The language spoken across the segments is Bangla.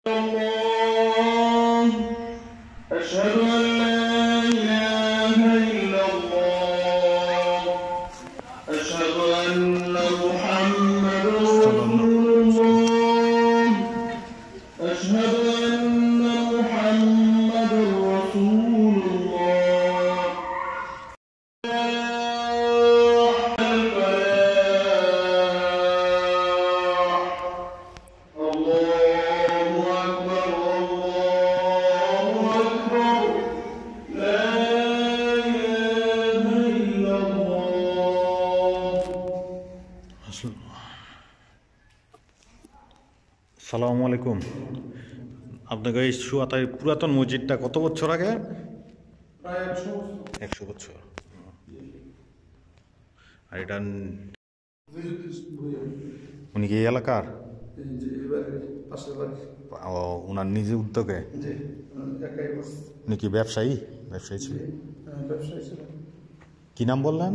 الله أشهد أن لا إله إلا الله أشهد أن محمدا رسول الله أشهد أن محمدا رسول الله আসসালামু আলাইকুম। আপনাদের এই সুয়াতাই পুরাতন মসজিদটা কত বছর আগে? প্রায় 100 বছর। আর এটা উনি কি এই এলাকার? ওনার নিজে উদ্যোগে? উনি কি ব্যবসায়ী ছিল? কি নাম বললেন?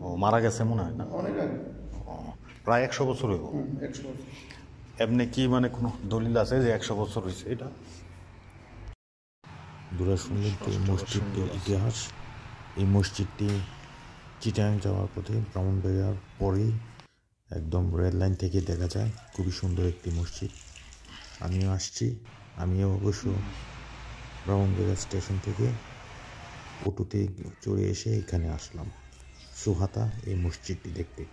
ও মারা গেছে মনে হয় না? প্রায় 100 বছর হইব। এমনি কি মানে কোনো দলিল আছে যে 100 বছর হয়েছে এটা? দূরে শুনলেন তো মসজিদটির ইতিহাস। এই মসজিদটি চিটাগাং যাওয়ার পথে ব্রাহ্মণবাড়িয়ার পরেই একদম রেল লাইন থেকে দেখা যায়। খুবই সুন্দর একটি মসজিদ। আমিও আসছি। আমিও অবশ্য ব্রাহ্মণবাড়িয়া স্টেশন থেকে অটোতে চড়ে এসে এখানে আসলাম সুহাতা এই মসজিদটি দেখতে।